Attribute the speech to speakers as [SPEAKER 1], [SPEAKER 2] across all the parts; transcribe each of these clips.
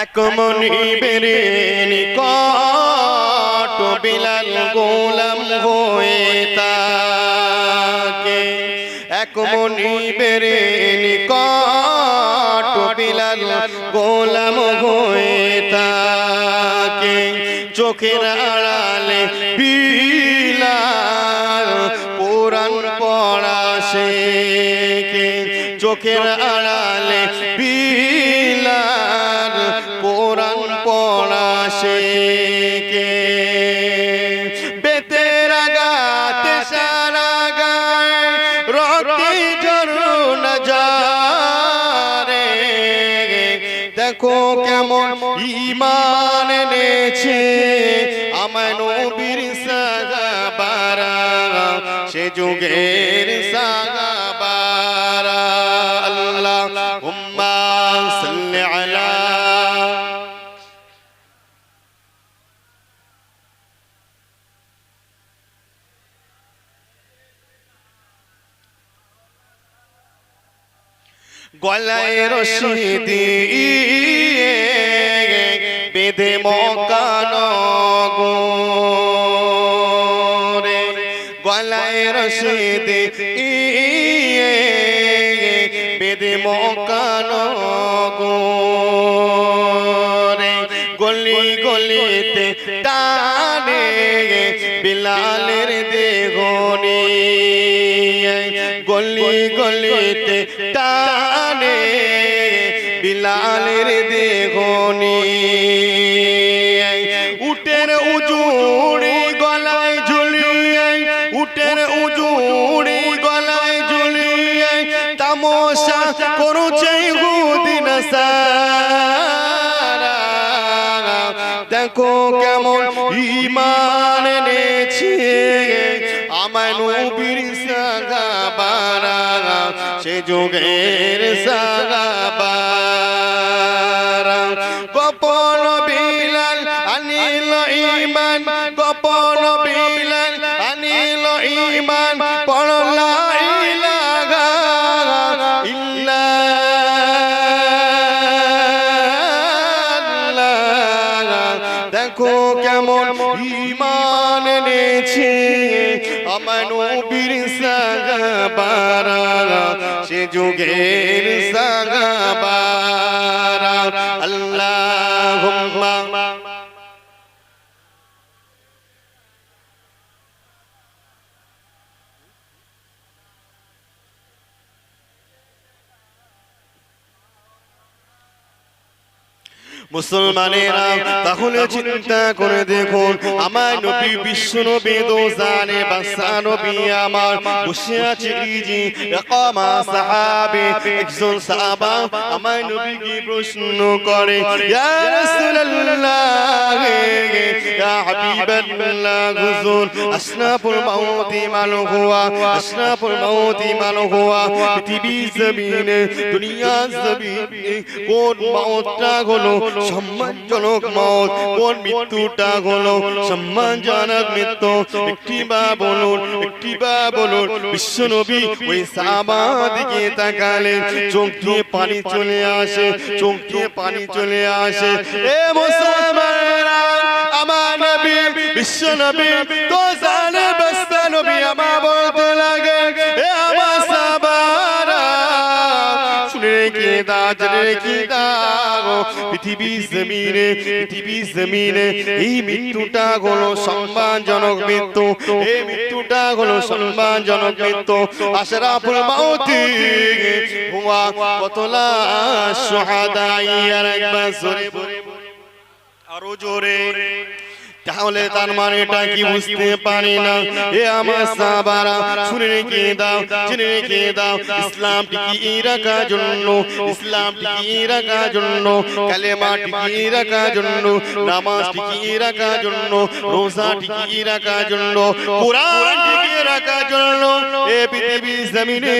[SPEAKER 1] এক মনিবের নিকট বিলাল গোলাম হয়ে থাকে, এক মনিবের নিকট বিলাল গোলাম হয়ে থাকে। চোখের আড়ালে বিলাল কোরআন পড়া শেখে, চোখের আড়ালে বিলাল কোরআন পড়া শেখে। বেতের আঘাতে সারা গায়ে রক্তে ঝরনা ঝরে, দেখো কেমন ঈমান এনেছে আমার নবীর সাহাবারা, সে যুগের সাহাবারা। আল্লাহুম্মা সাল্লি আলা গলায় রশি দিয়ে বেঁধে মক্কা নগরে, গলায় রশি দিয়ে বেঁধে মক্কা নগরে। গলি গলিতে টানে বিলালের দেহ নিয়ে, গলি গলিতে টানে বিলালের দেহ নিয়ে। উটের উজুড়ি গলায় ঝুলিয়ে, উটের উজুড়ি গলায় ঝুলিয়ে তামাশা করছে ইহুদি নাসারা, দেখো কেমন ঈমান এনেছে আমার নবীর সাহাবারা, সে যুগের সাহাবারা। গোপন বিলাল আনিল ঈমান, গোপন বিলাল আনিল ঈমান, পড়লা ইলাহা ইল্লাল্লাহ, দেখো কেমন ঈমান এনেছে আমার নবীর সাহাবারা, সে যুগের সাহাবারা। আল্লাহুম্মা মুসলমানেরা তাহলে চিন্তা করে দেখুন, আমার নবী বিশ্ব নবী দোজানে বাদশা নবী আমার বসে আছে জি ইকামা সাহাবে। একজন সাহাবা আমার নবীকে প্রশ্ন করে, ইয়া রাসূলুল্লাহ ইয়া হাবিবাল্লাহ, হুজুর আসনাফুল মাউতি মান হুয়া, আসনাফুল মাউতি মান হুয়া, পৃথিবী জমিনে দুনিয়া জমিনে কোন মাউতটা হলো সম্মানজনক মত, কোন মৃত্যুটা হলো সম্মানজনক মৃত্যু? একটি বা বলুন, একটি বা বলুন। বিশ্বনবী ওই সাহাবা দিকে তাকালেন, চোখ দিয়ে পানি চলে আসে, চোখ দিয়ে পানি চলে আসে। এ মুসলমানেরা, আমার নবী বিশ্বনবী তো জানে বাদশা নবী আমার বলতে লাগে, এ আমার সাহাবারা শুনে রেখে দাও, জেনে রেখে দাও, পৃথিবী জমিনে, পৃথিবী জমিনে এই মৃত্যুটা হলো সম্মানজনক মৃত্যু, এই মৃত্যুটা হলো সম্মানজনক মৃত্যু। আশরাফুল মাউতি হুয়া কতলা শুহাদা, আর একবার জোরে আরো জোরে। তাহলে তার মানেটা কি বুঝতে পারি না? এ আমার সাহাবারা শুনে রেখে দাও, জেনে রেখে দাও, ইসলাম টিকিয়ে রাখার জন্য, ইসলাম টিকিয়ে রাখার জন্য, কালেমা টিকিয়ে রাখার জন্য, নামাজ টিকিয়ে রাখার জন্য, রোজা টিকিয়ে রাখার জন্য, কোরআন টিকিয়ে রাখার জন্য এ পৃথিবী জমিনে,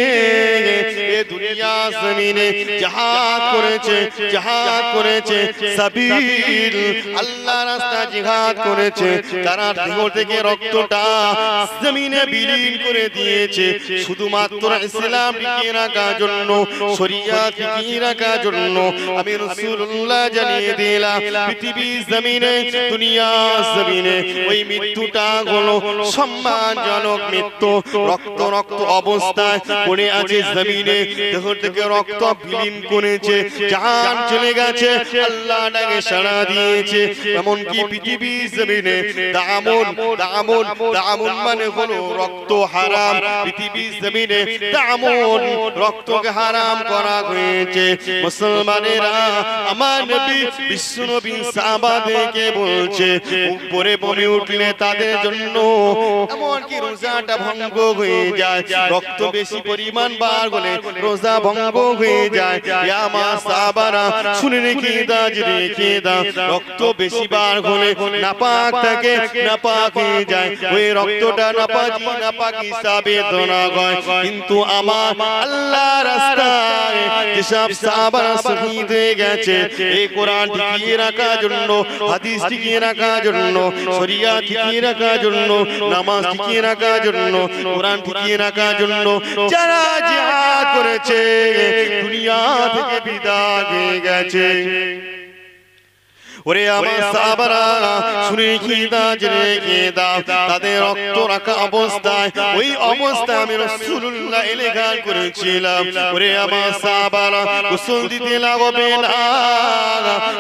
[SPEAKER 1] এ দুনিয়া জমিনে জিহাদ করেছে, জিহাদ করেছে, সাবিল আল্লাহর রাস্তায় জিহাদ করেছে, তারা দেহ থেকে রক্তটা জমিনে বিলীন করে দিয়েছে শুধুমাত্র ইসলাম টিকিয়ে রাখার জন্য, শরিয়াত টিকিয়ে রাখার জন্য। আমি রাসূলুল্লাহ জানিয়ে দিলাম পৃথিবী জমিনে, দুনিয়া জমিনে ওই মৃত্যুটা হলো সম্মানজনক মৃত্যু। রক্ত রক্ত অবস্থায় পড়ে আছে জমিনে, দেহ থেকে রক্ত বিলীন করেছে, জান চলে গেছে, আল্লাহ ডাকে সাড়া দিয়েছে। এমনকি পৃথিবী জমিনে দামুন দামুন দামুন মানে হলো রক্ত হারাম, পৃথিবী জমিনে দামুন রক্তকে হারাম করা হয়েছে। মুসলমানেরা আমার নবী বিশ্ব নবী সাহাবাদেরকে বলছে উপরে বলে উঠলে তাদের জন্য এমনকি রোজাটা ভঙ্গ হয়ে যায়, রক্ত বেশি পরিমাণ বার হলে রোজা ভঙ্গ হয়ে যায়। ইয়া মা সাহাবারা শুনে রেখে দাও, রেখে দাও, রক্ত বেশি বার হলে নাপাক থাকে, নাপাক হয়ে যায়, ওই রক্তটা নাপাকি নাপাক হিসাবে ধরা হয়। কিন্তু আমার আল্লাহ রাস্তায় যেসব সাহাবারা শহীদ হয়ে গেছে, এই কোরআন টিকিয়ে রাখার জন্য, হাদিস টিকিয়ে রাখার জন্য, শরিয়াত টিকিয়ে রাখার জন্য, নামাজ টিকিয়ে রাখার জন্য, কোরআন টিকিয়ে রাখার জন্য যারা জিহাদ করেছে, দুনিয়া থেকে বিদায় হয়ে গেছে। ওরে আমার সাহাবারা শুনে কি রেখে দাও, তাদের রক্ত রাখা অবস্থায় ওই অবস্থায় আমি রাসূলুল্লাহ এলাকান করেছিলাম। ওরে আমার সাহাবারা গোসল দিতে লাগবে না,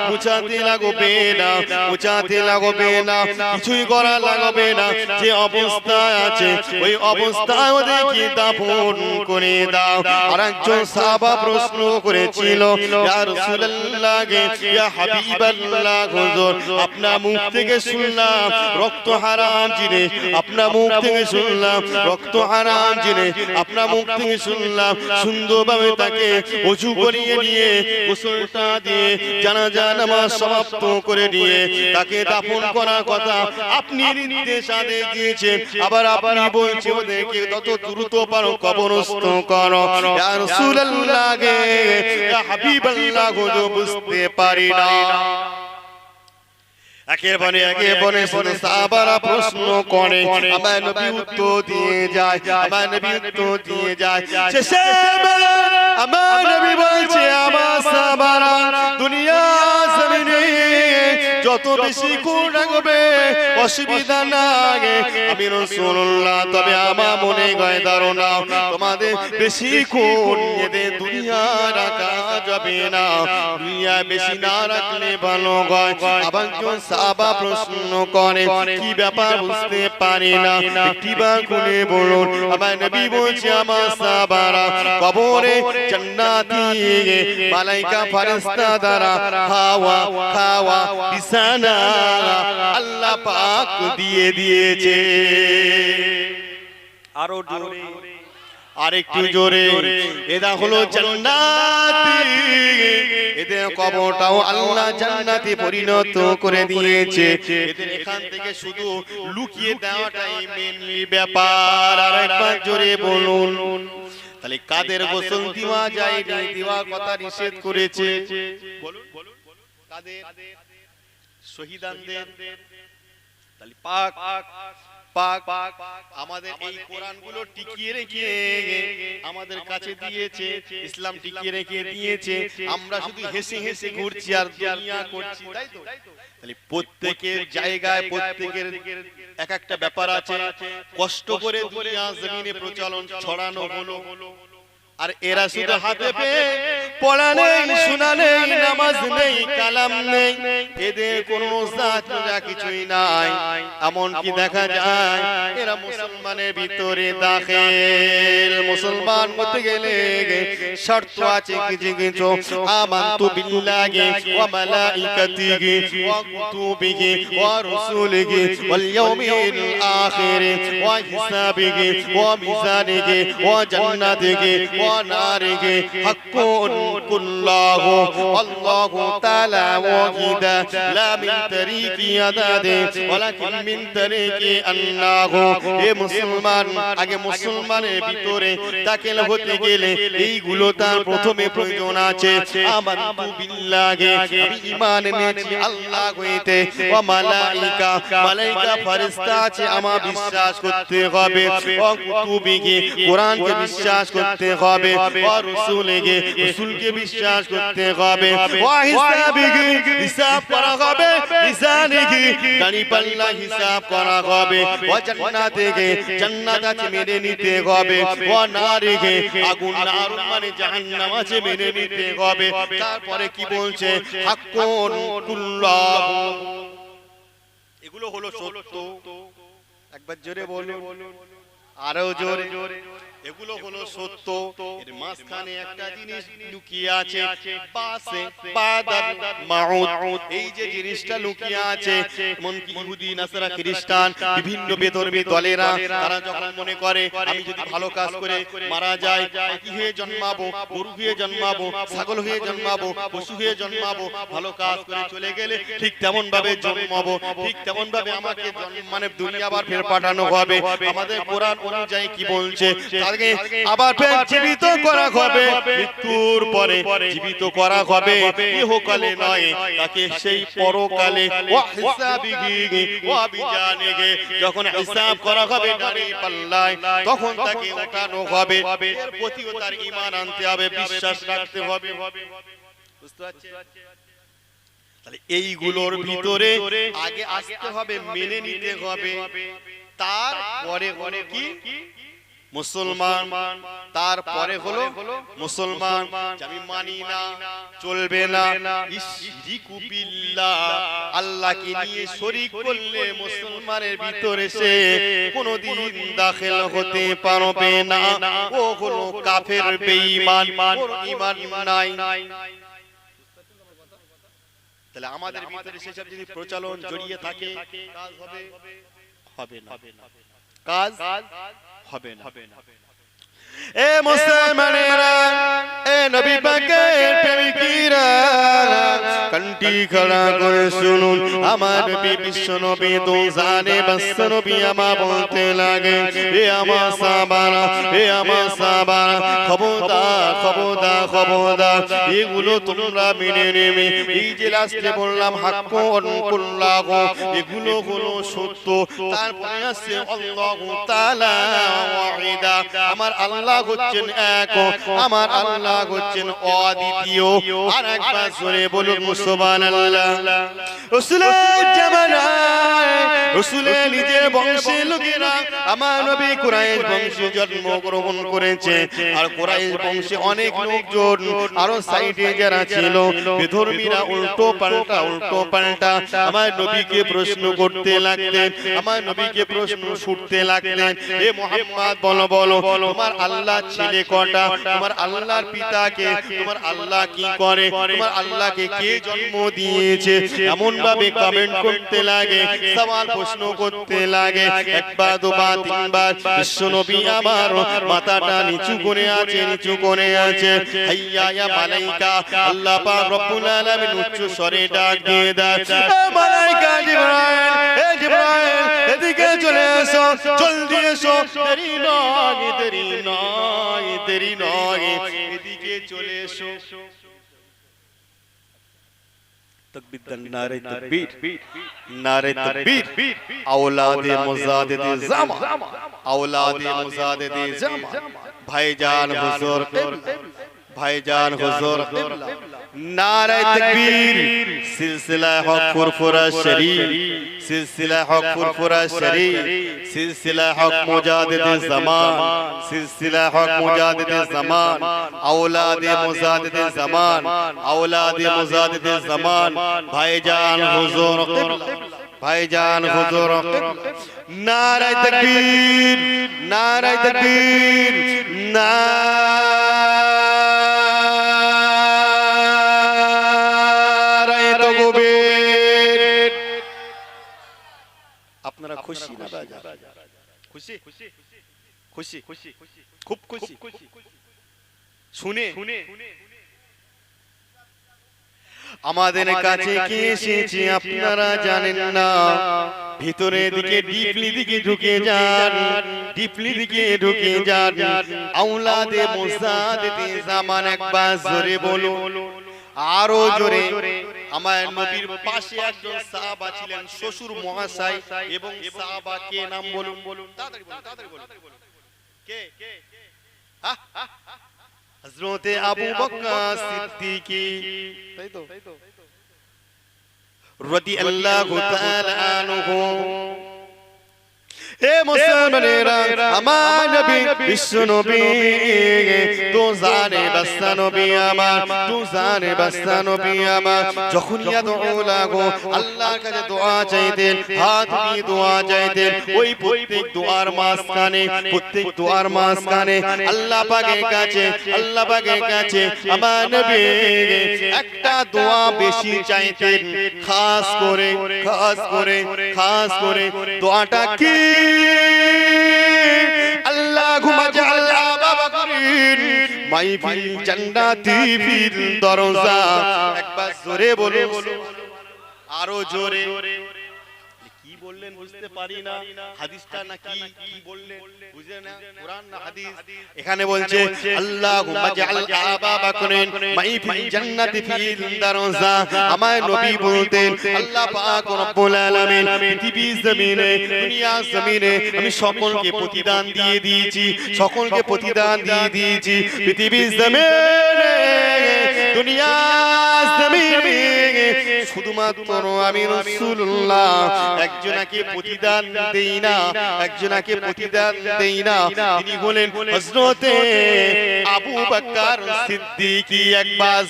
[SPEAKER 1] মুছাতে লাগবে না, মুছাতে লাগবে না, কিছুই করা লাগবে না, যে অবস্থায় আছে ওই অবস্থায় ওদেরকে দাফন করে দাও। আর একজন সাহাবা প্রশ্ন করেছিল, ইয়া রাসূলুল্লাহ, ইয়া হাবিবাল্লাহ, হুজুর আপনার মুখ থেকে শুনলাম রক্ত হারাম জিনিস, আপনার মুখ থেকে শুনলাম রক্ত হারাম জিনিস, আপনার মুখ থেকে শুনলাম সুন্দরভাবে তাকে ওযু করিয়ে নিয়ে গোসলটা দিয়ে জানাজা নামাজ সমাপ্ত করে দিয়ে তাকে দাফন করার কথা আপনি নির্দেশ আদেশ দিয়েছেন, আবার আপনি বলছেন ওদেরকে যত দ্রুত পারো কবরস্থ করো। ইয়া রাসূলুল্লাহ, ইয়া হাবিবাল্লাহ, হুজুর বুঝতে পারি না। একেবারে সাহাবারা প্রশ্ন করে, আমার নবী উত্তর দিয়ে যায়, আমার নবী উত্তর দিয়ে যায়। শেষে আমার নবী বলছে, আমার সাহাবারা দুনিয়া জমিনে যত বেশি খুন রাখবে অসুবিধা নাই, আমি রাসূলুল্লাহ, তবে আমার মনে হয় ধারণা তোমাদের বেশি খুন এদের দুনিয়া রাখা যাবে না, দুনিয়া বেশি না রাখলে ভালো হয়। আবার সাহাবা প্রশ্ন করে, কি ব্যাপার বুঝতে পারি না, একটিবার খুলে বলুন। আমার নবী বলছে, আমার সাহাবারা কবরে জান্নাতি মালাইকা ফেরেশতা দ্বারা হাওয়া খাওয়া বিছানা আল্লাহ পাক দিয়ে দিয়েছে। আরো জোরে, আরেকটু জোরে, এটা হলো জান্নাতি, এদের কবরটাও আল্লাহ জান্নাতে পরিণত করে দিয়েছে। এদের এখান থেকে শুধু লুকিয়ে দেওয়াটাই মেইনলি ব্যাপার। আর একবার জোরে বলুন। তাহলে কাদের গোসল দেওয়া যায় না, দেওয়ার কথা নিষেধ করেছে? বলুন কাদের? শহীদানদের। তাহলে পাক পাক আমাদের এই কোরআনগুলো টিকিয়ে রেখে আমাদের কাছে দিয়েছে, ইসলাম টিকিয়ে রেখে দিয়েছে। আমরা শুধু হেসে হেসে ঘুরছি আর দুনিয়া করছি, তাই তো? তাহলে প্রত্যেকের জায়গায় প্রত্যেকের এক একটা ব্যাপার আছে। কষ্ট করে দুনিয়া জমিনে প্রচলন ছড়ানো হলো, আর এরা শুধু হাতে পেয়ে পড়া নেই, শোনা নেই, নামাজ নেই, কালাম নেই, এদের কোনো জাত কিছুই নাই। এমন কি দেখা যায় এরা মুসলমানের ভিতরে দাখিল। মুসলমান হতে গেলে শর্ত আছে কিছু কিছু। আমানতু বিল্লাহি ওয়া মালাইকাতিহি ওয়া কুতুবিহি ওয়া রাসূলিহি ওয়াল ইয়াউমিল আখির ওয়া হিসাবিহি ওয়া মিজানিহি ওয়া জান্নাতিহি ওয়া নারিহি হাক্কুন কুল্লাহু আল্লাহু তাআলা ওয়াহিদা লা মিন তারিকি আদাদে ওয়ালাকিন মিন তারিকি আন্নাহু। এ মুসলমান, আগে মুসলমানের ভিতরে দাখিল হতে গেলে এইগুলো তার প্রথমে প্রয়োজন আছে। আমানতু বিল্লাহি, আমি ঈমান এনেছি আল্লাহ হইতে, ওয়া মালাইকা, মালাইকা ফেরেশতা আছে আমার বিশ্বাস করতে হবে, ওয়া কুতুবিহি, কোরআনকে বিশ্বাস করতে হবে, ওয়া রাসূলিহি, রাসূলকে বিশ্বাস করতে হবে, ওয়া হিসাবিহি, হিসাব করা হবে, মিজানিহি, দাড়ি পাল্লা হিসাব করা হবে, ওয়া জান্নাতিহি, জান্নাত আছে মেনে নিতে হবে, ওয়া নারিহি, আগুন নার মানে জাহান্নাম আছে মেনে নিতে হবে। তারপরে কি বলছে? হাক্কুন কুল্লাহু, এগুলো হলো সত্য। একবার জোরে বলুন, আরো জোরে। এগুলো হলো সত্য। এর মাঝখানে একটা জিনিস লুকিয়ে আছে, বাসে বাদাল মাউদ, এই যে জিনিসটা লুকিয়ে আছে। এমন কি ইহুদি, নাসারা, খ্রিস্টান, বিভিন্ন বেধর্মী দলেরা তারা যখন মনে করে আমি যদি ভালো কাজ করে মারা যাই, পাখি হয়ে জন্মাবো, গরু হয়ে জন্মাবো, ছাগল হয়ে জন্মাবো, পশু হয়ে জন্মাবো, ভালো কাজ করে চলে গেলে ঠিক তেমন ভাবে জন্মাবো, ঠিক তেমন ভাবে আমাকে মানে দুনিয়া আবার ফের পাঠানো হবে। আমাদের কোরআন অনুযায়ী কি বলছে? আবার ফের জীবিত করা হবে, মৃত্যুর পরে জীবিত করা হবে, ইহকালে নয়, তাকে সেই পরকালে ওয়া হিসাবিহি ওয়া বিজানিহি, যখন হিসাব করা হবে দাঁড়ি পাল্লায়, তখন তাকে উঠানো হবে। এর প্রতিও তার ঈমান আনতে হবে, বিশ্বাস রাখতে হবে। বুঝতে পারছেন? তাহলে এইগুলোর ভিতরে আগে আসতে হবে, মেনে নিতে হবে, তারপরে হলো কি মুসলমান, তারপরে হলো মুসলমান। আমি মানি না, চলবে না, ইশরিকু বিল্লাহ, আল্লাহকে নিয়ে শরীক করলে মুসলমানের ভিতরে সে কোনোদিন দাখিল হতে পারবে না। ও হলো কাফের, বেঈমান, ওর ঈমান নাই। তাহলে আমাদের ভিতরে সেসব যদি প্রচলন জড়িয়ে থাকে, কাজ হবে? হবে না, কাজ হবে না। এ মুসলমানেরা, এ নবী পাকের প্রেমিকরা, কানটি খাড়া করে শুনুন, আমার নবী বিশ্ব নবী দো জানে বাস নবী আমার বলতে লাগে, এ আমার সাহাবারা, এ আমার সাহাবারা, খবরদার খবরদার খবরদার, এগুলো তোমরা মেনে নেবে। এই যে লাস্টে বললাম হাক্কুন কুল্লাহু, এগুলো হলো সত্য। তারপরে আছে আল্লাহু তাআলা ওয়াহিদা, আমার আল্লাহ হচ্ছেন এক, আমার আল্লাহ হচ্ছেন অদ্বিতীয়। আর একবার জোরে বলুন সুবহানাল্লাহ। রাসূলের জামানায়, রাসূলের নিজের বংশের লোকেরা আমার নবী কুরাইশ বংশে জন্মগ্রহণ করেছে। আর কুরাইশ বংশে অনেক লোকজন আরো সাইডে যারা ছিল বেধর্মীরা উল্টো পাল্টা আমার নবীকে প্রশ্ন করতে লাগলেন, আমার নবীকে প্রশ্ন ছুটতে লাগলেন, এ মুহাম্মদ বলো বলো, তোমার আল্লাহ ছেলে কটা? তোমার আল্লাহর পিতাকে, তোমার আল্লাহ কি করে? তোমার আল্লাহকে কে জন্ম দিয়েছে? এমন ভাবে কমেন্ট করতে লাগে, সওয়াল প্রশ্ন করতে লাগে। একবার দুবার তিনবার বিশ্ব নবী আমার মাথাটা নিচু করে আছে, নিচু করে আছে। হাইয়া ইয়া মালাইকা, আল্লাহ পাক রব্বুল আলামিন উচ্চ স্বরে ডাক দিয়ে দেয়, এ মালাইকা জিবরাইল, এ জিবরাইল এদিকে চলে এসো, জলদি এসো, দেরি নয়, দেরি নয়, দেরি নয়, এদিকে চলে এসো। তাকবীর দেন, নারে তাকবীর, নারে তাকবীর। আওলাদে মুজাদ্দিদে জামান, আওলাদে মুজাদ্দিদে জামান, ভাইজান হুজুর কিবলা, ভাইজান হুজুর কিবলা, নারে তাকবীর। সিলসিলা হক ফুরফুরা শরীফ, সিলসিলা হক ফুরফুরা শরীফ, সিলসিলা হক মুজাদ্দিদে জামান, সিলসিলা হক মুজাদ্দিদে জামান, আওলাদে মুজাদ্দিদে জামান, আওলাদে মুজাদ্দিদে জামান, ভাইজান হুজুর কিবলা, ভাইজান হুজুর কিবলা। নারে তাকবীর, নারে তাকবীর, আপনারা খুশি না বাজার? খুশি, খুশি, খুব খুশি। শুনে আমাদের কাছে কি এসেছে আপনারা জানেন না। ভিতরের দিকে ডিপলি দিকে ঢুকে যান, ডিপলি দিকে ঢুকে যান। আওলাদে মুসাদ্দিদ জামান একবার জোরে বলুন, আরো জোরে। আমার নবীর পাশে একজন সাহাবা ছিলেন, শ্বশুর মহাশয়, এবং সাহাবা কে নাম বলুন, তাড়াতাড়ি বলুন, তাড়াতাড়ি বলুন। কে? হযরতে আবু বকর সিদ্দিকী, তাই তো, রাদিয়াল্লাহু তাআলা আনহু। হে মুসলমানেরা, আমার নবী বিশ্ব নবী, তো জানে বাস্তা নবী আমার, তো জানে বাস্তা নবী আমার, যখন ইয়াদউ লাগো আল্লাহর কাছে দোয়া চাইতেন, হাত দিয়ে দোয়া চাইতেন, ওই প্রত্যেক দোয়ার মাঝখানে, প্রত্যেক দোয়ার মাঝখানে আল্লাহ পাকের কাছে, আল্লাহ পাকের কাছে আমার নবী একটা দোয়া বেশি চাইতেন, খাস করে, খাস করে, খাস করে। দোয়াটা কি? আল্লাহুম্মা জাআল আবা বকরিন মাই ফিল জান্নাতি ফিল দরজা। একবার জোরে বলো, আরো জোরে। কি বললেন বুঝতে পারি না, হাদিসটা না কি কি বললেন বুঝলেন না, কুরআন না হাদিস? এখানে বলছে আল্লাহুম্মা জাআল আবা বকরিন মাই ফিল জান্নাতি ফিল দরজা। আমার নবী বলতেন, আল্লাহ পাক রব্বুল আলামিন পৃথিবী জমিনে, দুনিয়া জমিনে আমি সকলকে প্রতিদান দিয়ে দিয়েছি, সকলকে প্রতিদান দিয়ে দিয়েছি। পৃথিবী জমিনে, দুনিয়া জমিনে শুধুমাত্র আমি রাসূলুল্লাহ একজনকে প্রতিদান দেই না, একজনকে প্রতিদান দেই না। তিনি বলেন হযরতে আবু বকর সিদ্দিকী। একবার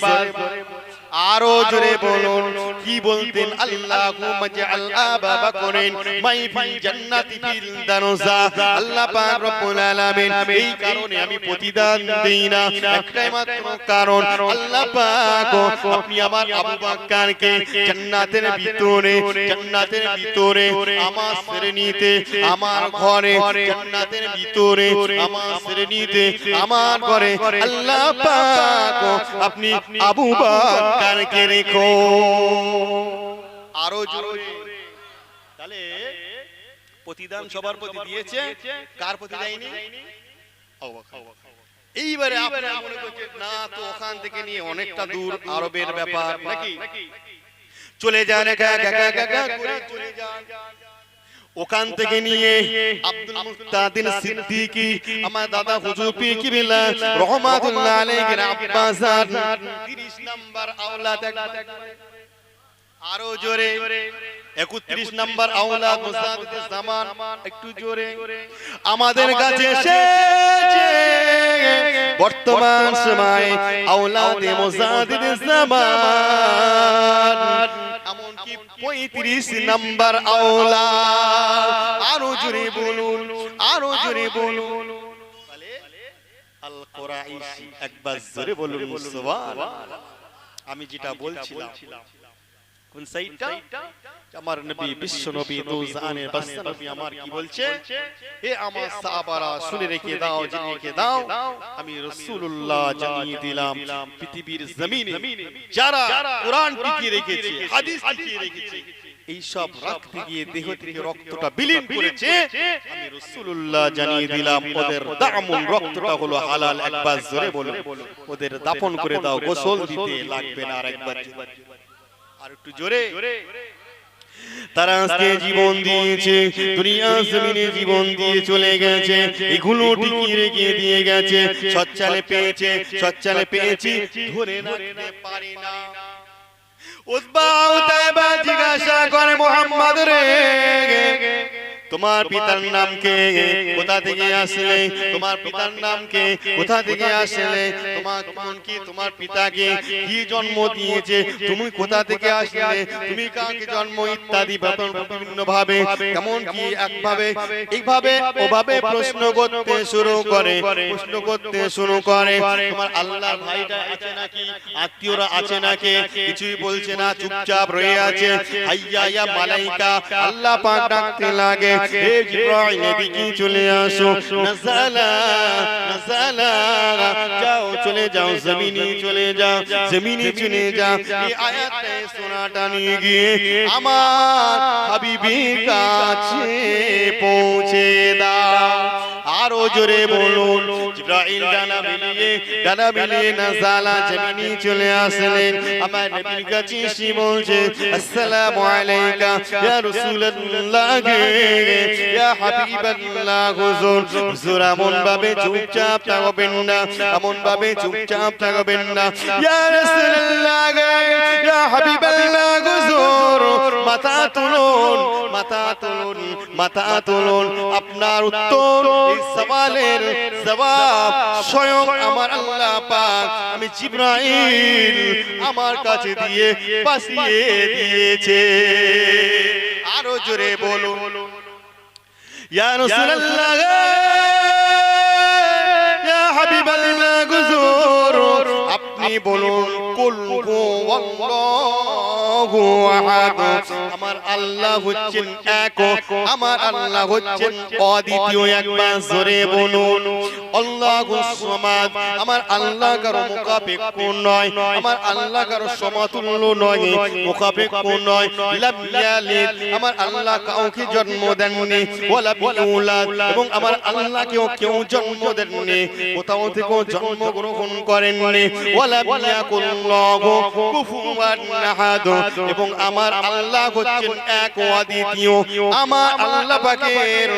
[SPEAKER 1] আরো জোরে বলুন, কি বলতেন? আল্লাহুম্মা জাআল আবা বকরিন মাই ফিল জান্নাতি ফিল দরজা। আল্লাহ পাক রব্বুল আলামিন এই কারণে আমি প্রতিদান দেই না, একটাই মাত্র কারণ, আল্লাহ পাক আপনি আমার আবু বকরকে জান্নাতের ভিতরে, জান্নাতের ভিতরে আমার শ্রেণীতে, আমার ঘরে, জান্নাতের ভিতরে আমার শ্রেণীতে, আমার ঘরে আল্লাহ পাক আপনি আবু বকর কে রেখো। আরো জোরে। তাহলে প্রতিদান সবার প্রতি দিয়েছে, কার প্রতি দেয়নি? এইবারে আপনারা মনে করছেন না তো ওখান থেকে নিয়ে অনেকটা দূর, আরবের ব্যাপার নাকি, চলে যান একা একা একা করে চলে যান। ওখান থেকে নিয়ে আব্দুল মুক্তাদির সিদ্দিকী, আমার দাদা হুজুর পীর কিবলা রহমাতুল্লাহ আলাইহির আব্বাসান 30 নাম্বার আওলাদ। আরো জোরে 31 নাম্বার আওলাদ মুসাদ্দিদ জামান। একটু জোরে। আমাদের কাছে এসেছে বর্তমান সময়ে আওলাদে মুসাদ্দিদ জামান, এমনকি 35 নাম্বার আওলাদ। আরো জোরে বলুন, আরো জোরে বলুন। আল কুরাইশি। একবার জোরে বলুন সুবহানাল্লাহ। আমি যেটা বলছিলাম কোন সাইডটা? আমার নবী বিশ্ব নবী দো জাহানের বাদশা নবী আমার কি বলছে? হে আমার সাহাবারা শুনে রেখে দাও, জেনে রেখে দাও, আমি রাসূলুল্লাহ জানিয়ে দিলাম পৃথিবীর জমিনে যারা কোরআন টিকিয়ে রেখেছে, হাদিস টিকিয়ে রেখেছে, এই সব রাখতে গিয়ে দেহ থেকে রক্তটা বিলীন করেছে, আমি রাসূলুল্লাহ জানিয়ে দিলাম ওদের দামুন রক্তটা হলো হালাল। একবার জোরে বলুন, ওদের দাফন করে দাও, গোসল দিতে লাগবে না। আর একবার আর একটু জোরে। তারা আজকে জীবন দিয়েছে, দুনিয়া জমিনে জীবন দিয়ে চলে গেছে, এগুলো টিকিয়ে রেখে দিয়ে গেছে। সচ্চালে পেয়েছে, সচ্চালে পেয়েছি, ধরে রাখতে পারি না। উতবা উতাইবা জিজ্ঞাসা করে, মুহাম্মদ রে তোমার পিতার নাম কে? কোথা থেকে আসলে? তোমার পিতার নাম কে? কোথা থেকে আসলে? তোমার কি তোমার পিতাকে কি জন্ম দিয়েছে? তুমি কোথা থেকে আসলে? তুমি কাকে জন্ম? ইত্যাদি বিভিন্ন ভাবে, কেমন কি একভাবে এইভাবে ওভাবে প্রশ্ন করতে শুরু করে, প্রশ্ন করতে শুরু করে। তোমার আল্লাহর ভাইটা আছে নাকি? আত্মীয়রা আছে নাকি? কিছুই বলছে না, চুপচাপ রয়ে আছে। হাইয়া ইয়া মালাইকা, আল্লাহ পাক ডাকতে লাগে, হে জিবরাইল এদিকে চলে আসো নাযালা নাযালা যাও চলে যাও জমিনে চলে যাও জমিনে চলে যাও এই আয়াতে শোনাটা নিয়ে গিয়ে আমার হাবিবের কাছে পৌঁছে দাও আরো জোরে বলুন জিবরাইল ডানা মিলিয়ে নাযালা জমিনে চলে আসলেন আমার নবীর কাছে এসে বলছে আসসালামু আলাইকা ইয়া রাসূলুল্লাহ ইয়া হাবিবাল্লাহ হুজুর এমন ভাবে চুপচাপ থাকবেন না এমন ভাবে চুপচাপ থাকবেন না ইয়া রাসূলুল্লাহ ইয়া হাবিবাল্লাহ হুজুর মাথা তুলুন মাথা তুলুন মাথা তুলুন আপনার উত্তর এই সওয়ালের জবাব স্বয়ং আমার আল্লাহ পাক আমি জিবরাইল আমার কাছে দিয়ে পাঠিয়ে দিয়েছে আরো জোরে বলুন ইয়া রাসূলুল্লাহ ইয়া হাবিবাল্লাহ হুজুর আপনি বলুন কুল হুয়াল্লাহু আহাদ আমার আল্লাহ হচ্ছেন এক আমার আল্লাহ হচ্ছেন অদ্বিতীয় একবার জোরে বলুন আল্লাহুস সামাদ আমার আল্লাহ কারো মুকাবিক্ষ নয় আমার আল্লাহ কারো সমতুল্য নয় মুকাবিক্ষ নয় লাম ইয়ালিদ আমার আল্লাহ কাউকে জন্ম দেননি ওয়ালা বিউলাদ এবং আমার আল্লাহ কেউ জন্ম দেননি কোথাও থেকে জন্ম গ্রহণ করেননি ওয়ালা বিয়াকুল্লাহু কুফুয়ান আহাদ এবং আমার আল্লাহ হচ্ছেন এক অদ্বিতীয় আমার আল্লাহ পাকের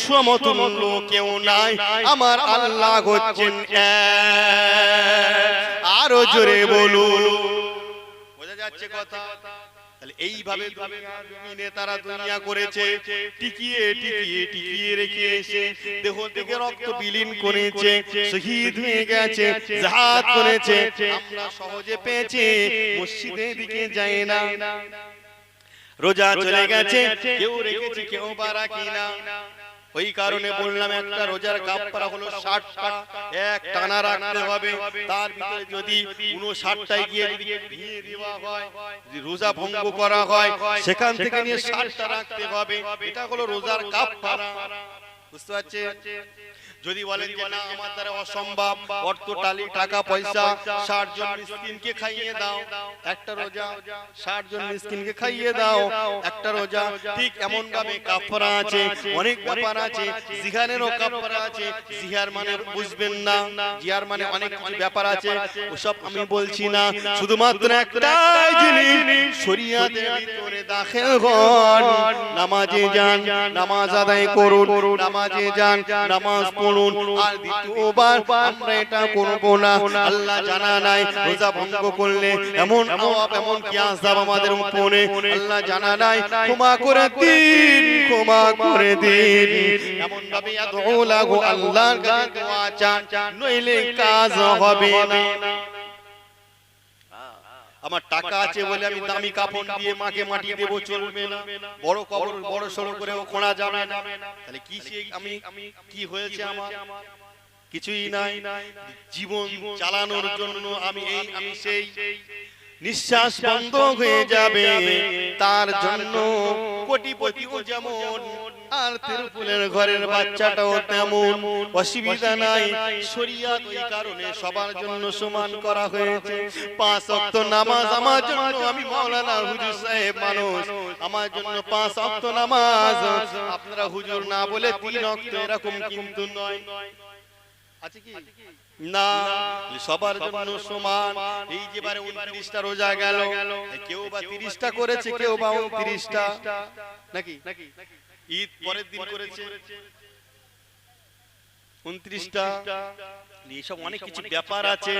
[SPEAKER 1] সমতুল্য কেউ নাই আমার আল্লাহ হচ্ছেন এক আরো জোরে বলুন বোঝা যাচ্ছে কথা তাহলে এইভাবে দুনিয়া তারা দুনিয়া করেছে টিকিয়ে টিকিয়ে টিকিয়ে রেখে এসে দেহ থেকে রক্ত বিলীন করেছে শহীদ হয়ে গেছে জিহাদ করেছে আমরা সহজে পেয়েছি মসজিদের দিকে যাই না রোজা চলে গেছে কেউ রেখেছে কেউ বা রাখি না ওই কারণে বললাম একটা রোজার কাফারা হলো 60টা এক টানা রাখতে হবে তার ভিতরে যদি 59টায় গিয়ে ভেঙে দেওয়া হয় যদি রোজা ভঙ্গ করা হয় সেখান থেকে নিয়ে 60টা রাখতে হবে এটা হলো রোজার কাফারা বুঝতে পারছেন যদি বলেন যে না আমার দ্বারা অসম্ভব অর্থ টাকা পয়সা 60 জন মিসকিনকে খাইয়ে দাও একটা রোজা 60 জন মিসকিনকে খাইয়ে দাও একটা রোজা ঠিক এমন ভাবে কাফারা আছে অনেক ব্যাপার আছে জিহারেরও কাফারা আছে জিহার মানে বুঝবেন না জিহার মানে অনেক কিছু ব্যাপার আছে ওসব আমি বলছি না শুধুমাত্র একটাই জিনিস শরীয়তের ভিতরে দাখিল হন নামাজে যান নামাজ আদায় করুন নামাজে যান নামাজ আর দ্বিতীয়বার আমরা এটা করব না আল্লাহ জানা নাই রোজা ভঙ্গ করলে এমন আযাব এমন কি আযাব আমাদের উপরে আল্লাহ জানা নাই ক্ষমা করে দিন এমন ভাবে আদউ লাগু আল্লাহর কাছে দোয়া চান নইলে কাজ হবে না আমার টাকা আছে বলে আমি দামি কাফন দিয়ে মাকে মাটি দেব চলবে না বড় কবর বড় সরো করে খোঁড়া যাবে না তাহলে কি আমি কি হয়েছে আমার কিছুই নাই জীবন চালানোর জন্য আমি সেই নিঃশ্বাস বন্ধ হয়ে যাবে তার জন্য কোটিপতিও যেমন আর তিরুপুলের ঘরের বাচ্চাটাও তেমন অসুবিধা নাই শরীয়ত ওই কারণে সবার জন্য সমান করা হয়েছে 5 ওয়াক্ত নামাজ আমার জন্য আমি মাওলানা হুজুর সাহেব মানুষ আমার জন্য 5 ওয়াক্ত নামাজ আপনারা হুজুর না বলে 3 ওয়াক্ত এরকম কিন্তু নয় আছে কি না সবার জন্য সমান এই যে বারে 29টা রোজা গেল কেউ বা 30টা করেছে কেউ বা 29টা নাকি ঈদ পরের দিন করেছে 29টা এইসব অনেক কিছু ব্যাপার আছে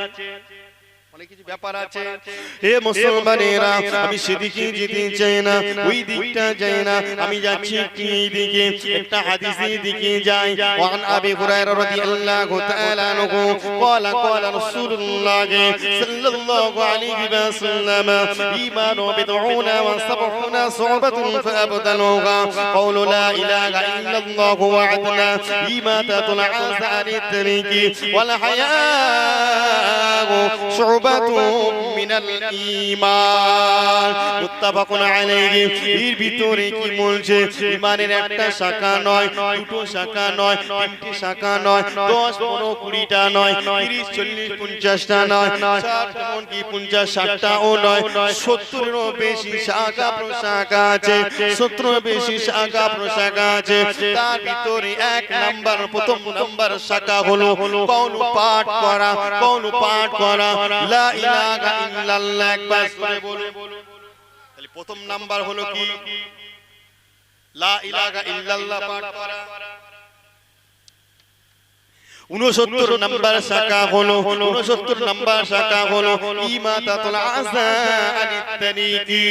[SPEAKER 1] অনেক কিছু ব্যাপার আছে হে মুসলমানেরা আমি সেদিকে যেতে চাই না ওই দিকটা যাই না আমি যাচ্ছি এই দিকে একটা হাদিসের দিকে যাই ওয়ান আবি হুরায়রা রাদিয়াল্লাহু তাআলা আনহু قال رسول الله صلى الله عليه وسلم إيمان بدعون وسبعون صعبة فأبدلوها قول لا إله إلا الله وعدنا إيماتة العزة عن الطريق والحياء شعب শুবাতুম মিনাল ঈমান মুত্তাফাকুন আলাইহি। এর ভিতরে কি বলছে? ঈমানের একটা শাখা নয়, দুটো শাখা নয়, তিনটি শাখা নয়, 10 15 20টা নয়, 30 40 50টা নয়, 60 এমনকি 50 60টাও নয়, 70-এরও বেশি শাখা প্রশাখা আছে, 70-এর বেশি শাখা প্রশাখা আছে। তার ভিতরে এক নাম্বার, প্রথম নাম্বার শাখা হলো কওল পাঠ করা, কওল পাঠ করা, লা ইলাহা ইল্লাল্লাহ। একবার করে বলো। তাহলে প্রথম নাম্বার হলো কি? লা ইলাহা ইল্লাল্লাহ পাঠ করা। 69 নাম্বার শাখা হলো, 69 নাম্বার শাখা হলো ইমাতাতুল আযা আনিত তারিকি।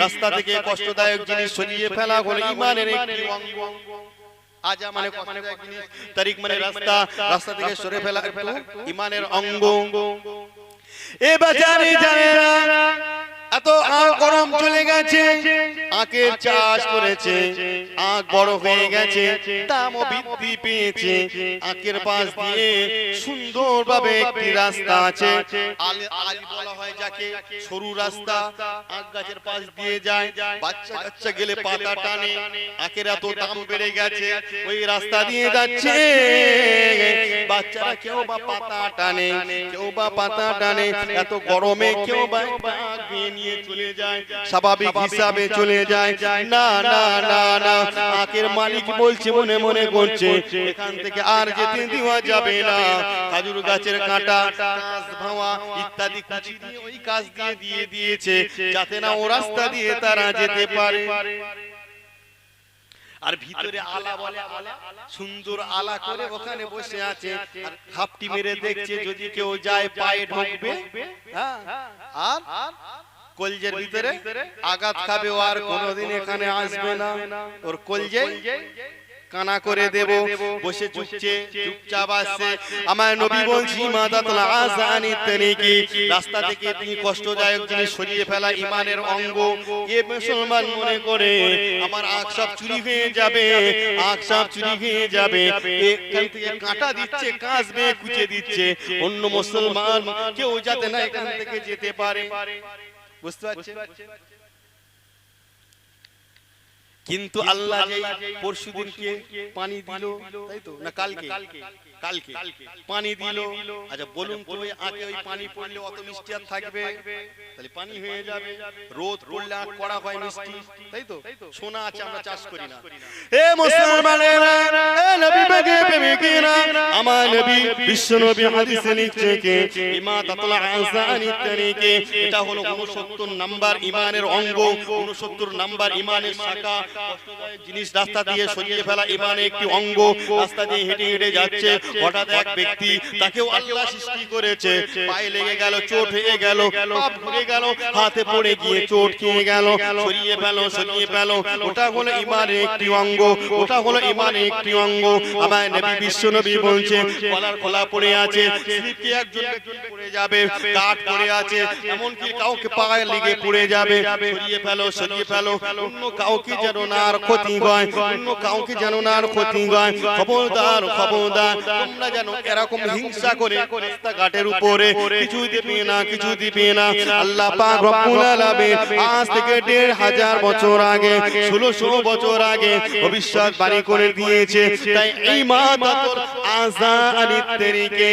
[SPEAKER 1] রাস্তা থেকে কষ্টদায়ক জিনিস সরিয়ে ফেলা হলো ঈমানের একটি অঙ্গ। আযা মানে কষ্টদায়ক জিনিস, তারিক মানে রাস্তা, রাস্তা থেকে সরে ফেলা একটু ঈমানের অঙ্গ। এ বাজারে যারা এত আখ গরম চলে গেছে, আখের চাষ করেছে, আখ বড় হয়ে গেছে, দামও বৃদ্ধি পেয়েছে, আখের পাশ দিয়ে সুন্দরভাবে একটি রাস্তা আছে, আলি বলা হয় যাকে, সরু রাস্তা, আখ গাছের পাশ দিয়ে যায়, বাচ্চা কাচ্চা গেলে পাতা টানে, আখের এত দাম বেড়ে গেছে, ওই রাস্তা দিয়ে যাচ্ছে, বাচ্চারা কেউ বা পাতা টানে, কেউ বা পাতা টানে, এত গরমে কেউ বা নিয়ে চলে যায়, স্বাভাবিক হিসাবে চলে যায়। না না না না, আখের মালিক বলছে, মনে মনে করছে এখান থেকে আর যেতে দেওয়া যাবে না। খাজুর গাছের কাঁটা, কাঁচ ভাঙা ইত্যাদি কুচি দিয়ে ওই কাজ দিয়ে দিয়েছে যাতে না ও রাস্তা দিয়ে তারা যেতে পারে। আর ভিতরে আলা বলে, আলা সুন্দর আলা করে ওখানে বসে আছে, আর হাপটি মেরে দেখছে যদি কেউ যায় পায়ে ঢুকবে, হ্যাঁ, আর কলজের ভিতরে আঘাত খাবে, ও আর কোনোদিন এখানে আসবে না, ওর কলজে কানা করে দেব। বসে চুপচাপ আসছে। আমার নবী বলছি ইমাদাতুল আযা আনিত তারিকি, রাস্তা থেকে তিনি কষ্টদায়ক জিনিস সরিয়ে ফেলা ঈমানের অঙ্গ। এ মুসলমান মনে করে আমার আখ সব চুরি হয়ে যাবে, আখ সব চুরি হয়ে যাবে, এখান থেকে কাঁটা দিচ্ছে, কাঁচবে, কুচে দিচ্ছে, অন্য মুসলমান কেউ যাতে না এখান থেকে যেতে পারে। বুঝতে পারছেন? কিন্তু আল্লাহ যে পরশুদিনকে পানি দিল, তাই তো না কালকে কালকে পানি দিল। আচ্ছা বলুন তো, ওই আঁকে ওই পানি পড়লে অত মিষ্টি আর থাকবে? তাহলে পানি হয়ে যাবে। রোদ পড়লে আঁক করা হয় মিষ্টি, তাই তো? সোনা আছে, আমরা চাষ করি না। এ মুসলমানেরা, এ নবী পাকের প্রেমিকেরা, আমার নবী বিশ্ব নবী হাদিসে লিখছে কে ইমাদাতুল আযা আনিত তারিকি, এটা হলো 69 নাম্বার ঈমানের অঙ্গ, 69 নাম্বার ঈমানের শাখা। কষ্টদায়ক জিনিস রাস্তা দিয়ে সরিয়ে ফেলা ঈমানের একটি অঙ্গ। রাস্তা দিয়ে হেঁটে হেঁটে যাচ্ছে, হঠাৎ এক ব্যক্তি, তাকেও আল্লাহ সৃষ্টি করেছে, পায়ে লেগে গেল, চোট হয়ে গেল, পা ঘুরে গেল, হাতে পড়ে গিয়ে চোট খেয়ে গেল, সরিয়ে ফেলো, সরিয়ে ফেলো, ওটা হলো ঈমানের একটি অঙ্গ, ওটা হলো ঈমানের একটি অঙ্গ। আমার নবী বিশ্ব নবী বলছে গলার খোলা পড়ে আছে, স্লিপকে একজন পড়ে যাবে, কাঠ পড়ে আছে, এমনকি কাউকে পায়ে লেগে পড়ে যাবে, সরিয়ে ফেলো, সরিয়ে ফেলো, অন্য কাউকে যেন না আর ক্ষতি হয়, অন্য কাউকে যেন না আর ক্ষতি হয়। খবরদার খবরদার, তোমরা যেন এরকম হিংসা করে রাস্তাঘাটের উপরে কিছু দিবে না, কিছু দিবে না। আল্লাহ পাক রব্বুল আলামিন আজ থেকে 1500 বছর আগে, 1600 বছর আগে ভবিষ্যৎ বাণী করে দিয়েছে। তাই ইমাদাতুল আযা আনিত তারিকি,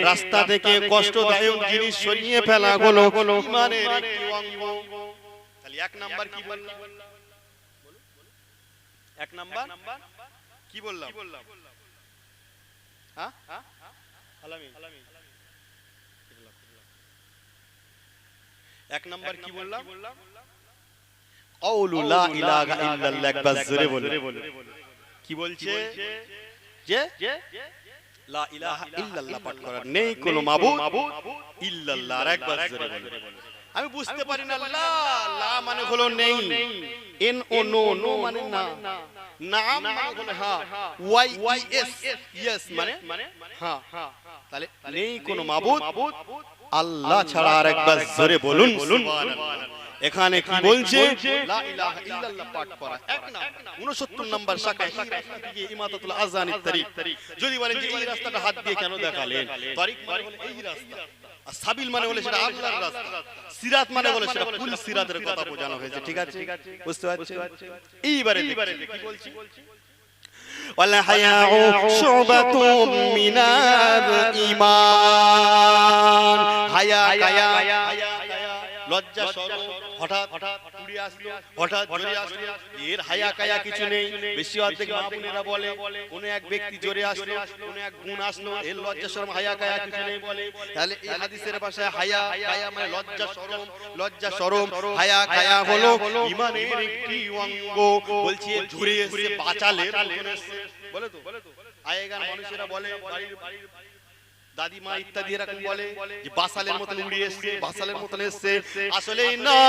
[SPEAKER 1] রাস্তা থেকে কষ্টদায়ক জিনিস সরিয়ে ফেলা হলো ঈমানের একটি অঙ্গ। তাহলে এক নাম্বার কি বললাম? এক নাম্বার কি বললাম? হ্যাঁ, এক নাম্বার কি বললাম? কাউলু লা ইলাহা ইল্লাল্লাহ। একবার জোরে বলো। কি বলছে? যে লা ইলাহা ইল্লাল্লাহ পাঠ করা, নেই কোনো মাবুদ ইল্লাল্লাহ। আর একবার জোরে বলো। আমি বুঝতে পারি না, লা লা মানে হলো নেই, এন ও নো, নো মানে না, নাম মানে হলো হ্যাঁ, ওয়াই ওয়াই এস ইয়েস মানে হ্যাঁ। তাহলে নেই কোনো মাবুদ আল্লাহ ছাড়া। আর একবার জোরে বলুন সুবহানাল্লাহ। এখানে কি বলছে? লা ইলাহা ইল্লাল্লাহ পাঠ করা এক নাম, 69 নাম্বার শাখা ইমাদাতুল আযা আনিত তারিক। যদি বলেন যে এই রাস্তাটা হাত দিয়ে কেন দেখালেন? তারিক মানে হলো এই রাস্তা, আর সাবিল মানে বলে সেটা আল্লাহর রাস্তা, সিরাত মানে বলে সেটা পুল সিরাতের কথা বোঝানো হয়েছে। ঠিক আছে, বুঝতে পারছেন? এইবারে কি বলছি, ওয়াল হায়াউ শুবাতুম মিনাল ঈমান। হায়া কায়া, লজ্জা শরম হঠাৎ উড়ে আসলো, হঠাৎ জোরে আসলো, এর হায়া কায়া কিছু নেই। বেশি অর্ধেক মা বোনেরা বলে কোন এক ব্যক্তি জোরে আসলো, কোন এক গুণ আসলো, এর লজ্জা শরম হায়া কায়া কিছু নেই বলে। তাহলে এই হাদিসের ভাষায় হায়া কায়া মানে লজ্জা শরম, লজ্জা শরম। হায়া কায়া হলো ঈমানের একটি অঙ্গ। বলছি এর জোরে এসে বাঁচালের বলে তো, আগেকার মানুষেরা বলে, বাড়ির দাদিমা ইত্যাদি এরকম বলে যে বাসালের মতন উড়িয়ে এসছে, বাসালের মতন এসছে। আসলে না,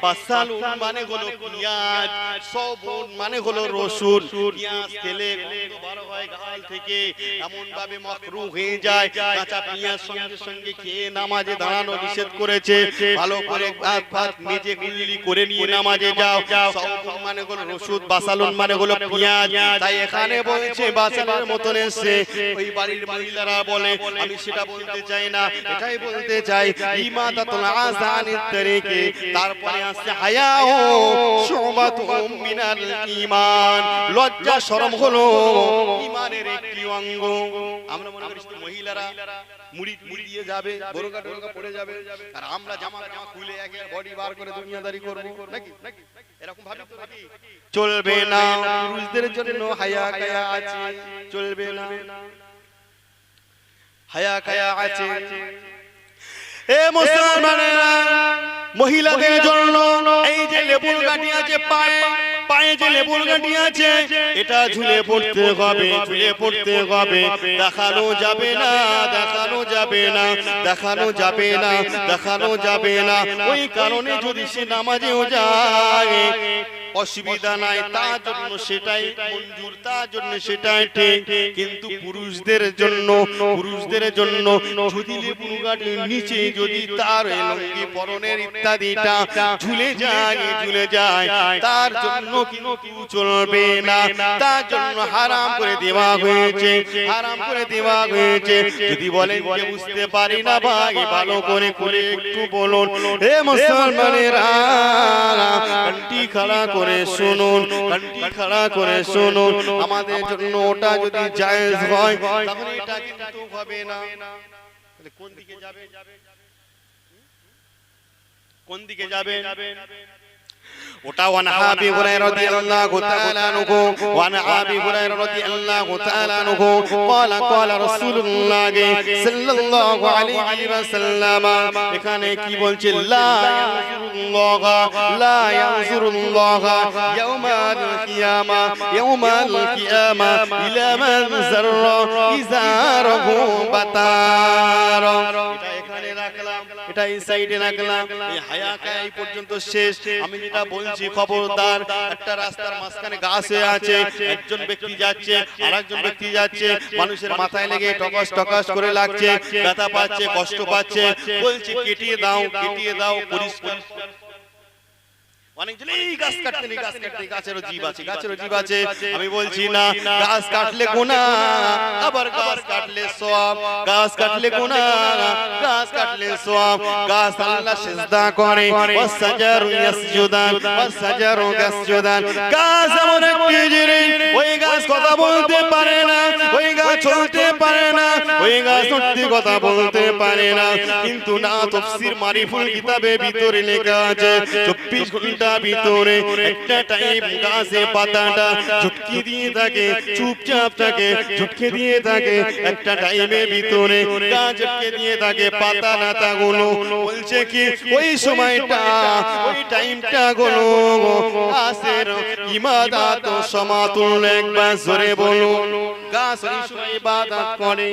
[SPEAKER 1] বাসালুন মানে হলো পেঁয়াজ, সবুন মানে হলো রসুন। পেঁয়াজ খেলে গন্ধ বার হয় গাল থেকে, এমন ভাবে মাকরুহ হয়ে যায়। কাঁচা পেঁয়াজ সঙ্গে সঙ্গে খেয়ে নামাজে দাঁড়ানো নিষেধ করেছে। ভালো করে ভাত মেজে গুল্লি করে নিয়ে নামাজে যাও। সবুন মানে হলো রসুন, বাসালুন মানে হলো পেঁয়াজ। তাই এখানে বলছে বাসালের মতন এসছে। ওই বাড়ির মহিলারা বলে, আমি সেটা বলতে চাই না, এটাই বলতে চাই ইমাদাতুল আযানিত তরিকে। তারপরে আসছে হায়াউ শুবাতুম মিনাল ঈমান। লজ্জা শরম হলো ঈমানের একটি অঙ্গ। আমরা মনে করি মহিলারা মুড়ি দিয়ে যাবে, বোরকা টোরকা পরে যাবে, আর আমরা জামা খুলে একে বডি বার করে দুনিয়াদারি করব নাকি? এরকম ভাবে তো নাকি চলবে না। পুরুষদের জন্য হায়া কায়া আছে, চলবে না, হায়া কায়া আছে। এ মুসলমানেরা, মহিলাদের জন্য এই যে লেবুর গাঁটি আছে পায়ে, পায়ে যে লেবুর গাঁটি আছে, এটা ঝুলে পড়তে হবে, ঝুলে পড়তে হবে। দেখানো যাবে না, দেখানো যাবে না, দেখানো যাবে না, দেখানো যাবে না। ওই কারণে যদি সে নামাজেও যায় অসুবিধা নাই, তার জন্য সেটাই মঞ্জুর, তার জন্য সেটাই ঠিক। কিন্তু পুরুষদের জন্য, পুরুষদের জন্য যদি লেবুর গাঁটির নিচে যদি তার লুঙ্গি পরনের ইত্যাদিটা ঝুলে যায়, ঝুলে যায়, তার জন্য কিন্তু চলবে না, তার জন্য হারাম করে দেওয়া হয়েছে, হারাম করে দেওয়া হয়েছে। যদি বলেন যে বুঝতে পারি না ভাই, ভালো করে করে একটু বলুন। হে মুসলমানেরা, কানটি খাড়া করে শুনুন, কানটি খাড়া করে শুনুন। আমাদের জন্য ওটা যদি জায়েজ হয়, তাহলে এটা কিন্তু হবে না। তাহলে কোন দিকে যাবে, কোন দিকে যাবে? ওটা ওয়ান আবি হুরায়রা রাদিয়াল্লাহু তাআলা আনহু, ওয়ান আবি হুরায়রা রাদিয়াল্লাহু তাআলা আনহু ক্বালা ক্বালা রাসূলুল্লাহ সাল্লাল্লাহু আলাইহি ওয়াসাল্লাম। এখানে কি বলছে? লা ইয়ানজুরুল্লাহ, লা ইয়ানজুরুল্লাহ ইয়াউমাল কিয়ামা, ইয়াউমাল কিয়ামা ইলা মান যাররা ইজারহু বাতার। এটা এখানে রাখলাম, এটা এই সাইডে রাখলাম। এই হায়া কায়া এই পর্যন্ত শেষ। আমি যেটা বলছি, খবরদার, একটা রাস্তার মাঝখানে গাছ হয়ে আছে, একজন ব্যক্তি যাচ্ছে, আরেকজন ব্যক্তি যাচ্ছে, মানুষের মাথায় লেগে টকাস টকাস করে লাগছে, ব্যথা পাচ্ছে, কষ্ট পাচ্ছে, বলছে কেটিয়ে দাও, কেটিয়ে দাও, পরিষ্কার। অনেকজন এই গাছ কাটতে নেই, গাছ কাটতে, গাছেরও জীব আছে, গাছেরও জীব আছে। আমি বলছি না, গাছ কাটলে গুনাহ, আবার গাছ কাটলে সওয়াব, গাছ কাটলে গুনাহ, গাছ কাটলে সওয়াব। গাছ আল্লাহ সিজদা করে, ওয়াসজারু ইয়াসজুদান, ওয়াসজারু ইয়াসজুদান। গাছ এমন একটি জিনিস, ওই গাছ কথা বলতে পারে না, ওই গাছ চলতে পারে না, ওই গাছ সত্যি কথা বলতে পারে না। কিন্তু না, তাফসীর মারিফুল কিতাবে ভিতরে লেখা আছে 24 ঘন্টা ভিতরে একটা টাইম গাছে পাতাটা ঝুটকি দিয়ে থাকে, চুপচাপ থাকে, ঝুটকে দিয়ে থাকে। একটা টাইমের ভিতরে গাছ ঝুটকে দিয়ে থাকে, পাতা নাতাগুলো। বলছে কি ওই সময়টা, ওই টাইমটা গুলো গাছের ইবাদত সমাতুল। একবার জোরে বলুন, গাছ ওই সময় ইবাদত করে।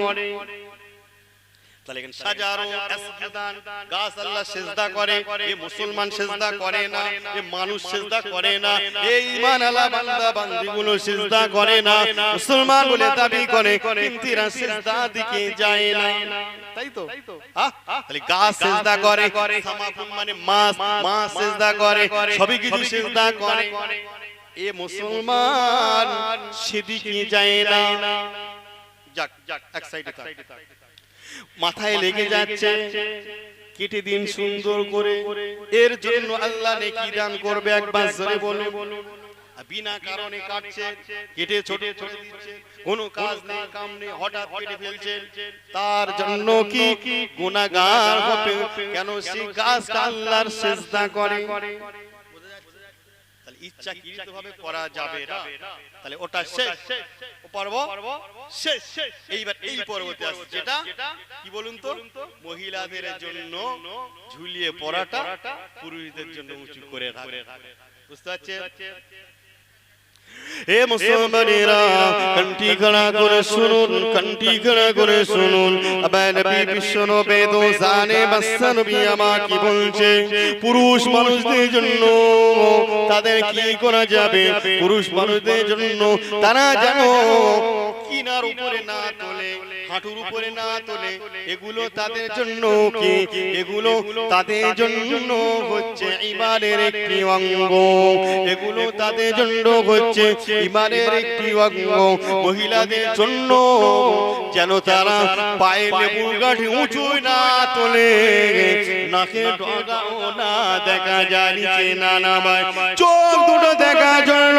[SPEAKER 1] তাহলে সাজারো আসজুদান, গাছ আল্লাহ সিজদা করে। এই মুসলমান সিজদা করে না, এই মানুষ সিজদা করে না, এই ঈমান আলা বান্দা বান্দীগুলো সিজদা করে না। মুসলমান বলে দাবি করে, কিন্তু এরা সিজদা দিকে যায় না, তাই তো? তাহলে গাছ সিজদা করে, সামাকুন মানে মাছ, মাছ সিজদা করে, সবই কিছু সিজদা করে। এ মুসলমান সেদিকে যায় না। যাক যাক, এক সাইডে থাক। মাথায় লেগে যাচ্ছে, কেটে দিন সুন্দর করে, এর জন্য আল্লাহ নেকি দান করবে। একবার জোরে বলুন। বিনা কারণে কাটছে, কেটে ছোট ছোট দিচ্ছে, কোনো কাজ নেই কাম নেই, হঠাৎ কেটে ফেলছে, তার জন্য কি গুনাহগার হবে? কেন সে গাছটা আল্লাহর সিজদা করে। তাহলে ইচ্ছাকৃতভাবে করা যাবে না, তাহলে ওটা শেষ, ও পর্ব শেষ। এইবার এই পর্বতে আসছে যেটা কি বলুন তো, মহিলাদের জন্য ঝুলিয়ে পড়াটা, পুরুষদের জন্য উঁচু করে রাখা। বুঝতে পারছেন? হে মুসলমানেরা, কণ্ঠি খাড়া করে শুনুন, কণ্ঠি খাড়া করে শুনুন। আবার নবী বিশ্বনবী দো জানে বাদশা নবী আমার কি বলছে, পুরুষ মানুষদের জন্য তাদের কি করা যাবে? পুরুষ মানুষদের জন্য তারা যেন কিনার উপরে না তোলে, হাঁটুর উপরে না তোলে। এগুলো তাদের জন্য কি? এগুলো তাদের জন্য হচ্ছে ঈমানের একটি অঙ্গ। এগুলো তাদের জন্য হচ্ছে ঈমানের একটি অঙ্গ। মহিলাদের জন্য যেন তারা পায়ে লেবুর গাঁঠি উঁচু না তোলে, নাকে ডগাও না দেখা যায়, নিচে না নামায়, চোখ দুটো দেখার জন্য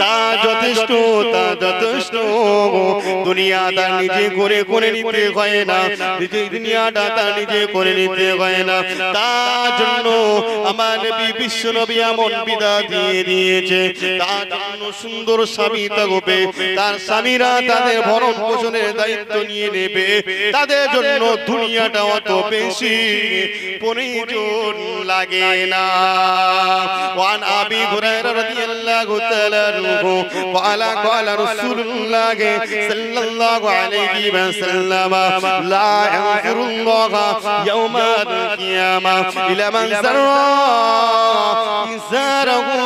[SPEAKER 1] তা যথেষ্ট, তা যথেষ্ট। দুনিয়াটা নিজে করে করে নিতে হয় না, নিজে দুনিয়াটা তার নিজে করে নিতে হয় না। তার জন্য আমার নবী বিশ্ব নবী এমন বিধান দিয়ে দিয়েছে, তার জন্য সুন্দর স্বামী থাকবে, তার স্বামীরা তাদের ভরণ পোষণের দায়িত্ব নিয়ে নেবে। তাদের জন্য দুনিয়াটা অত বেশি প্রয়োজন লাগে না। ওয়ান আবি হুরায়রা রাদিয়াল্লাহু তাআলা আনহু ক্বালা ক্বালা রাসূলুল্লাহ সাল্লাল্লাহু আলাইহি ওয়াসাল্লাম লা ইয়ানজুরুল্লাহু ইয়াওমাল কিয়ামাহ ইলা মান যারা ইজারাহু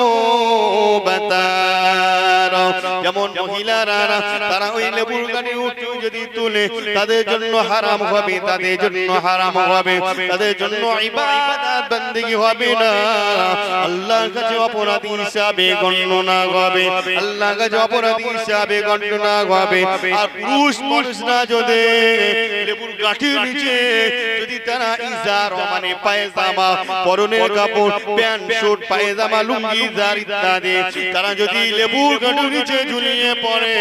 [SPEAKER 1] বাতারা। যেমন মহিলারা তারা ওই লেবুর গাঁঠি উঁচু যদি তুলে, তাদের জন্য হারাম হবে, তাদের জন্য হারাম হবে, তাদের জন্য ইবাদত বندگی হবে না, আল্লাহর কাছে অপরাধী হিসাবে গণনা হবে, আল্লাহর কাছে অপরাধী হিসাবে গণনা হবে। আর পুরুষ মানুষরা যদি লেবুর গাঁঠির নিচে যদি তারা ইজার মানে পায়জামা, পরনের কাপড়, প্যান্ট শার্ট, পায়জামা, লুঙ্গি, জার ইত্যাদি তারা যদি লেবুর গাঁঠির নিচে ঝুলিয়ে পড়ে,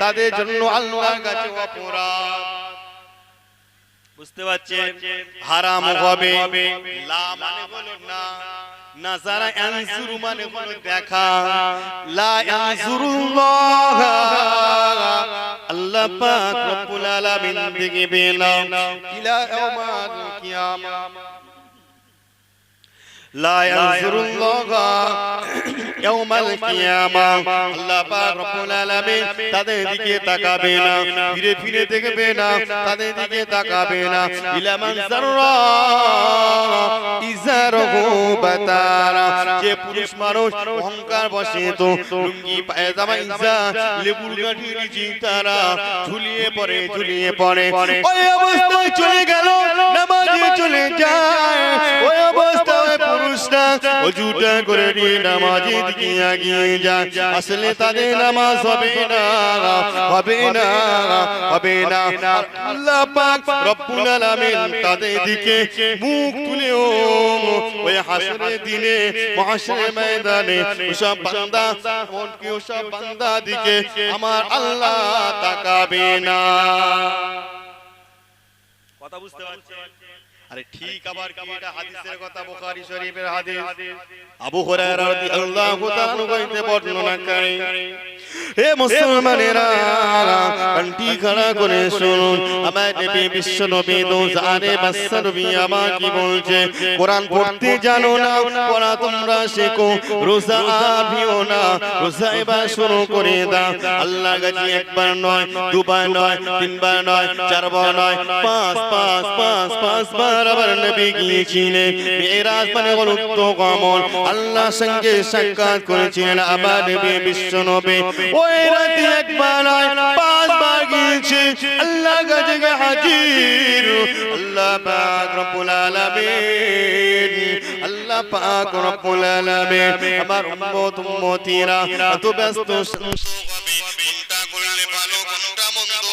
[SPEAKER 1] তাদের জন্য আল্লাহর কাছে অপরাধ। বুঝতে পারছেন? হারাম হবে। লা মানে হলো না, নাজারা ইয়ানজুরু মানে হলো দেখা। লা ইয়ানজুরুল্লাহ, আল্লাহ পাক রব্বুল আলামিন দেখবেন ইলা ইয়াউমাল কিয়ামাহ। লা ইয়ানজুরুল্লাহ ইয়াউমাল কিয়ামাহ, আল্লাহ পাক রব্বুল আলামিন তাদের দিকে তাকাবে না, ফিরে ফিরে দেখবে না, তাদের দিকে তাকাবে না। ইলা মান যারা ইজারহু বাতারা, যে পুরুষ মানুষ অহংকার বশে তো লুঙ্গি, পায়জামা, ইজার, লেবুর গাঁঠির নিচে তারা ঝুলিয়ে পড়ে, ঝুলিয়ে পড়ে, ওই অবস্থায় চলে গেল, নামাজে চলে যায়, ওই অবস্থায় পুরুষরা ওযুটা করে নিয়ে নামাজের দিকে এগিয়ে যায়, আসলে তাদের নামাজ হবে না, হবে না, হবে না। আল্লাহ পাক রব্বুল আলামিন তাদের দিকে মুখ তুলেও ওই হাসরের দিনে, মহশরের ময়দানে ওসব বান্দা, এমনকি ওসব বান্দা দিকে আমার আল্লাহ তাকাবে না। কথা বুঝতে পারছেন? আরে ঠিক, আবার কি এটা হাদিসের কথা, বুখারী শরীফের হাদিস। আবু হুরায়রা রাদিয়াল্লাহু তাআলা হইতে বর্ণনা করে, হে মুসলমানেরা, কণ্ঠি খাড়া করে শুনুন, আমার নবী বিশ্ব নবী দো জানে বাদশা নবী আমার কি বলছে। কোরআন পড়তে জানো না, পড়া তোমরা শেখো, রোজা আভিও না, রোজা এবার শুরু করে দাও। আল্লাহ গাজি একবার নয়, দুবার নয়, তিনবার নয়, চারবার নয়, পাঁচবার আবার নবী গিয়েছিলেন মেরাজ মানে উত্তম গমন, আল্লাহর সঙ্গে সাক্ষাৎ করেছিলেন আমার নবী বিশ্ব নবী। ওই রাতে একবার নয়, পাঁচবার গিয়েছে, আল্লাহ কাছে হাজির। আল্লাহ পাক রব্বুল আলামিন, আল্লাহ পাক রব্বুল আলামিন আমার উম্মত উম্মতিরা এত ব্যস্ত কোনটা করলে ভালো, কোনটা মন্দ